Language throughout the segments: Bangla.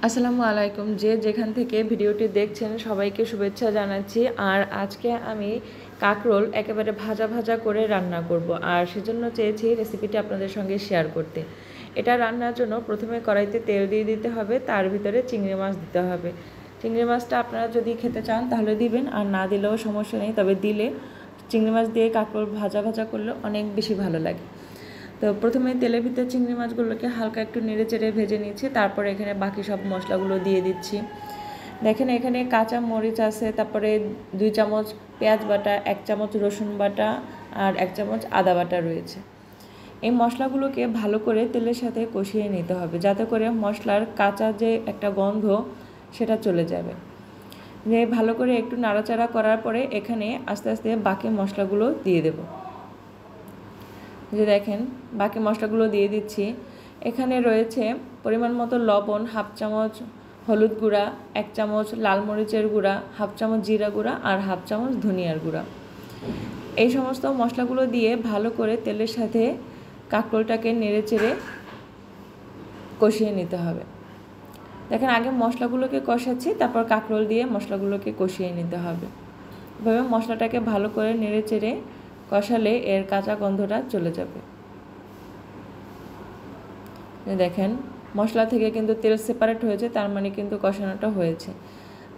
আসসালামু আলাইকুম। যে যেখান থেকে ভিডিওটি দেখছেন সবাইকে শুভেচ্ছা জানাচ্ছি। আর আজকে আমি কাঁকরোল একেবারে ভাজা ভাজা করে রান্না করব, আর সেজন্য চেয়েছি রেসিপিটি আপনাদের সঙ্গে শেয়ার করতে। এটা রান্নার জন্য প্রথমে কড়াইতে তেল দিয়ে দিতে হবে, তার ভিতরে চিংড়ি মাছ দিতে হবে। চিংড়ি মাছটা আপনারা যদি খেতে চান তাহলে দিবেন, আর না দিলেও সমস্যা নেই, তবে দিলে চিংড়ি মাছ দিয়ে কাঁকরোল ভাজা ভাজা করলে অনেক বেশি ভালো লাগে। তো প্রথমে তেলের ভিতরে চিংড়ি মাছগুলোকে হালকা একটু নেড়ে চেড়ে ভেজে নিচ্ছি, তারপর এখানে বাকি সব মশলাগুলো দিয়ে দিচ্ছি। দেখেন এখানে কাঁচা মরিচ আছে, তারপরে 2 চামচ পেঁয়াজ বাটা, 1 চামচ রসুন বাটা আর 1 চামচ আদা বাটা রয়েছে। এই মশলাগুলোকে ভালো করে তেলের সাথে কষিয়ে নিতে হবে, যাতে করে মশলার কাঁচা যে একটা গন্ধ সেটা চলে যাবে। যে ভালো করে একটু নাড়াচাড়া করার পরে এখানে আস্তে আস্তে বাকি মশলাগুলো দিয়ে দেব। যে দেখেন বাকি মশলাগুলো দিয়ে দিচ্ছি। এখানে রয়েছে পরিমাণ মতো লবণ, 1/2 চামচ হলুদ গুঁড়া, 1 চামচ লাল মরিচের গুঁড়া, 1/2 চামচ জিরা গুঁড়া আর 1/2 চামচ ধনিয়ার গুঁড়া। এই সমস্ত মশলাগুলো দিয়ে ভালো করে তেলের সাথে কাঁকরোলটাকে নেড়ে চেড়ে কষিয়ে নিতে হবে। দেখেন আগে মশলাগুলোকে কষাচ্ছি, তারপর কাঁকরোল দিয়ে মশলাগুলোকে কষিয়ে নিতে হবে। এভাবে মশলাটাকে ভালো করে নেড়ে চেড়ে কষালে এর কাঁচা গন্ধটা চলে যাবে। দেখেন মশলা থেকে কিন্তু তেল সেপারেট হয়েছে, তার মানে কিন্তু কষানোটা হয়েছে।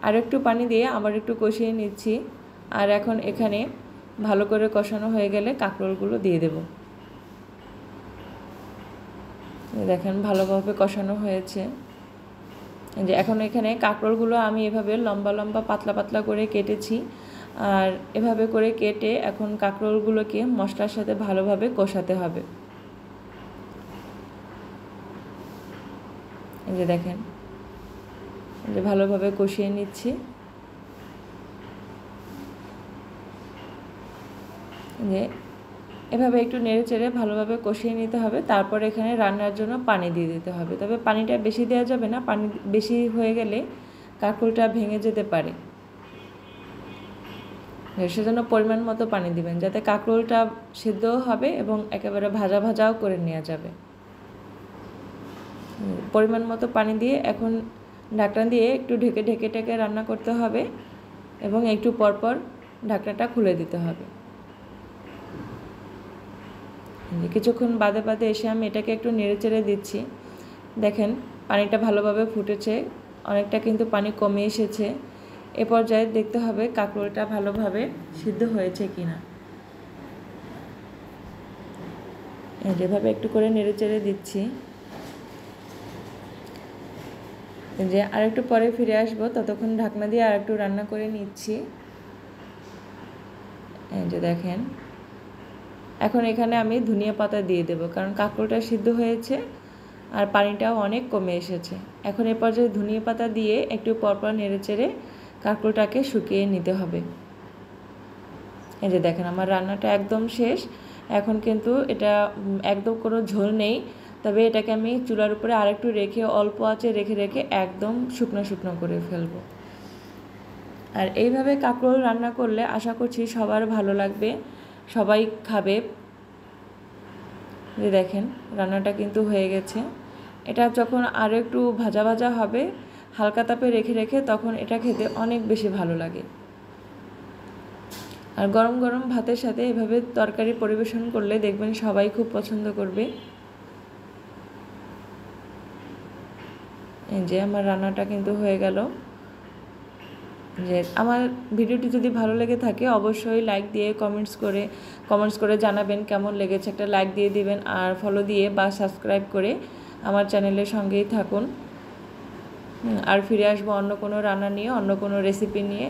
আর একটু পানি দিয়ে আবার একটু কষিয়ে নিচ্ছি। আর এখন এখানে ভালো করে কষানো হয়ে গেলে কাঁকরোলগুলো দিয়ে দেব। দেখেন ভালোভাবে কষানো হয়েছে। যে এখন এখানে কাঁকরোলগুলো আমি এভাবে লম্বা লম্বা পাতলা পাতলা করে কেটেছি, আর এভাবে করে কেটে এখন কাঁকরোলগুলোকে মশলার সাথে ভালোভাবে কষাতে হবে। এই যে দেখেন যে ভালোভাবে কষিয়ে নিচ্ছি। যে এভাবে একটু নেড়ে চেড়ে ভালোভাবে কষিয়ে নিতে হবে। তারপর এখানে রান্নার জন্য পানি দিয়ে দিতে হবে, তবে পানিটা বেশি দেওয়া যাবে না, পানি বেশি হয়ে গেলে কাঁকরোলটা ভেঙে যেতে পারে। সেজন্য পরিমাণ মতো পানি দিবেন, যাতে কাঁকরোলটা সিদ্ধও হবে এবং একেবারে ভাজা ভাজাও করে নেওয়া যাবে। পরিমাণ মতো পানি দিয়ে এখন ঢাকনা দিয়ে একটু ঢেকে ঢেকে ঢেকে রান্না করতে হবে এবং একটু পরপর ঢাকনাটা খুলে দিতে হবে। কিছুক্ষণ বাদে বাদে এসে আমি এটাকে একটু নেড়ে চেড়ে দিচ্ছি। দেখেন পানিটা ভালোভাবে ফুটেছে, অনেকটা কিন্তু পানি কমে এসেছে। এ পর্যায়ে দেখতে হবে কাঁকরোলটা ভালোভাবে সিদ্ধ হয়েছে কিনা। যেভাবে একটু করে নেড়ে চেড়ে দিচ্ছি। যে আরেকটু পরে ফিরে আসবো, ততক্ষণ ঢাকনা দিয়ে আরেকটু রান্না করে নিচ্ছি। এই যে দেখেন এখন এখানে আমি ধনিয়া পাতা দিয়ে দেব, কারণ কাঁকরোলটা সিদ্ধ হয়েছে আর পানিটাও অনেক কমে এসেছে। এখন এ পর্যায়ে ধনিয়া পাতা দিয়ে একটু পরপর নেড়ে চেড়ে কাঁকরোলটাকে শুকিয়ে নিতে হবে। এই যে দেখেন আমার রান্নাটা একদম শেষ। এখন কিন্তু এটা একদম কোনো ঝোল নেই, তবে এটাকে আমি চুলার উপরে আরেকটু রেখে অল্প আঁচে রেখে রেখে একদম শুকনো শুকনো করে ফেলবো। আর এইভাবে কাঁকরোল রান্না করলে আশা করছি সবার ভালো লাগবে, সবাই খাবে। যে দেখেন রান্নাটা কিন্তু হয়ে গেছে। এটা যখন আরও একটু ভাজা ভাজা হবে হালকা তাপে রেখে রেখে, তখন এটা খেতে অনেক বেশি ভালো লাগে। আর গরম গরম ভাতের সাথে এভাবে তরকারি পরিবেশন করলে দেখবেন সবাই খুব পছন্দ করবে। এই যে আমার রান্নাটা কিন্তু হয়ে গেল। যে আমার ভিডিওটি যদি ভালো লেগে থাকে অবশ্যই লাইক দিয়ে কমেন্টস করে জানাবেন কেমন লেগেছে। একটা লাইক দিয়ে দিবেন, আর ফলো দিয়ে বা সাবস্ক্রাইব করে আমার চ্যানেলের সঙ্গেই থাকুন। আর ফিরে আসবো অন্য কোনো রান্না নিয়ে, অন্য কোনো রেসিপি নিয়ে।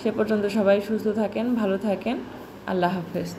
সে পর্যন্ত সবাই সুস্থ থাকেন, ভালো থাকেন। আল্লাহ হাফেজ।